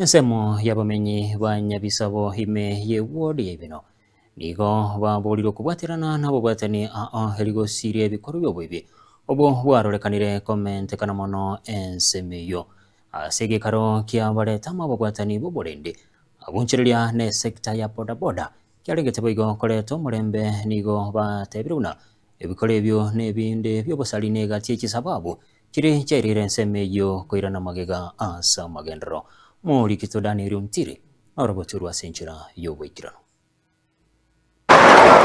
ensemo y'abamenyi ba Nyabisabo ime ye ward y'ebino nigo babuulirwa okubwatirana n'abobwatani erigosirie ebikorwa by'obwibi obwo bwarorekanire komentekana mono ensemo eyo ase egekaro kiabaretamu abobwatani b'oborende abunchereria ne sector ya bodaboda kiaregete boigo koreta omorembe nigo batebire buna ebikoro ebyo n'ebinde by'obosari negati ekisababu kiri kyairire ensemo eyo koirana magega ase amagendero Morikito Daniel Mtiri araboturwa senchira y'obwikirano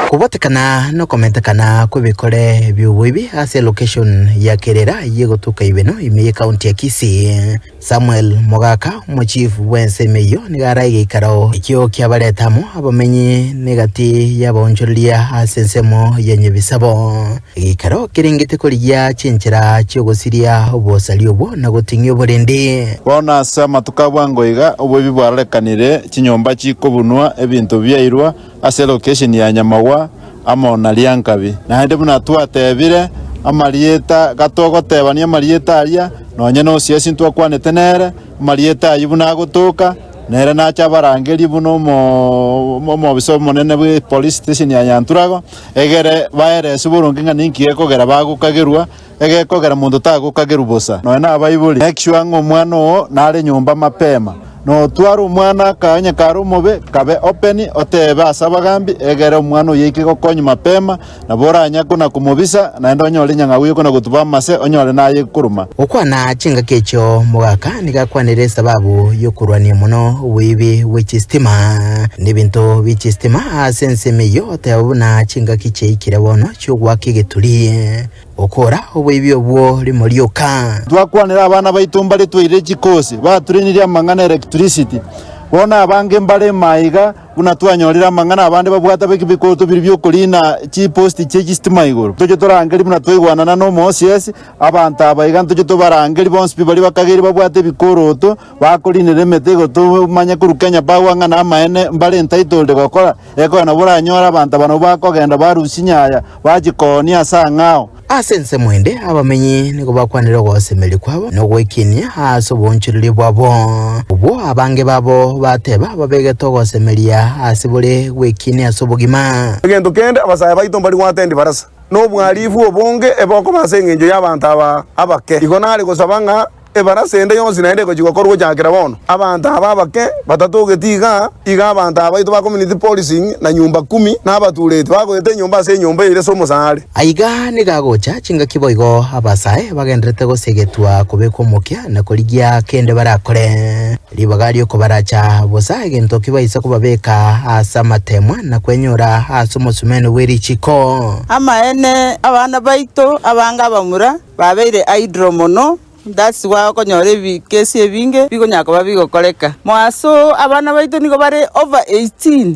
kubatekana no komentekana kw'ebikore by'obwibi ase location ya Kerera yegotuka ibeno ime county ya Kisii. Samuel Mogaka umuchief w'ensemo eyo nigara igikaro ekyo kiabaretamu abamenyi negati yabonchoreria ase ensemo ya Nyabisabo. Igikaro kiringite kurigia chenchera kyogosiria obosari obwo na goting'ia oborende bona ase amatuka bwangoiga obwibi bwarorekanire chinyomba chikobunwa ebinto byairwa ase location ya Nyamawa amona liankabi naende buna twatebire amarieta gatogotebania amarieta aria nonya no siasi twakwanete nere amarieta ayi buna agotoka nere nacha barangeri buno mo biso monene bwe police station ya Nyanturago egere baere suburungi ngani nkiyekogera bagukagerwa egekogera mundu tagukageru bosa nonya abayibuli actually ng'omwana o nare nyumba mapema no twara umwana kanya karumobe kabe open otebe asabagambi egere umwana uyike gokonyu mapema na bora nyako na kumubisa na ndo nyole nyangawiye kona gutuba mase onyole naye kuruma okwana chinga kecho Mogaka nigakwanire sababu yokurwania muno wibi w'ekistima n'ebinto by'ekistima ase ensemo eyo tayabona chinga kicheikire bono cyogwaka egeturie okora obwibi obwo limorioka twakwanira abana baitumba litwire chikosi baturinire amangana electricity bona abange mbale maiga buna twanyorira amangana abande babwata bikibikoto biri byokulina chi post chegistima igoro tojo torangeri buna twigwanana no Moses abantu abaiga tojo tobarangeri bonse bibali bakageri babwate bikoroto bakolinire metego to manya kurukanya bawanga na amaene mbale entitled gokora eko na bura nyora abantu bano bakogenda barusinyaya bagikonia sangao ase ensemo ende abamenyi nigo bakwanire gosemeri kwabo no gwekinia ase obonchiriri bwabo obwo abange babo bateba babegete gosemeria ase bore gwekinia ase obogima egento kende abasaya baito mbali gwatendi barasa no bwarifu obonge eboko basengenjo y'abantu abake igonare gosabanga ebarasende yonsi naende gochigokorwo chakira bono abantu ababake batatogetiga iga abantu abaito ba community policing na nyumba 10 n'abaturete bagoete nyumba ase nyumba ire somosare aiga nigagocha chinga kiboigo abasae bagenderete gosegetwa kubekomokia na korigia kende barakore libagari okobaracha bosa egento kibaisa kubabeka asa matemwa na kwenyora asa musumeno werichiko amaene abana baito abanga bamura babeire hydromono that's why okonyora ebikesi ebinge bigonyaka bigokoreka mwaso abana baito nigo bare over 18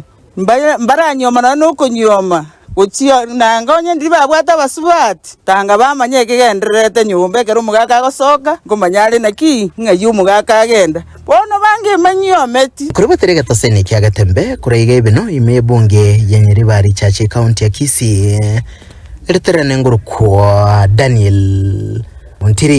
mbaranyoma n'okonyoma gochio nanga onye ndi babwata basubati tanga bamanye ekegendererete nyumba ekero omugaka agosoka ngomanyare naki ng'ayi omugaka agenda bono bange manyometi kuri bateregeta sene kiagatembe kuraiga ibino ime bunge ya Nyaribari Chache county ya Kisii eriterane nguru kwa Daniel Mtiri.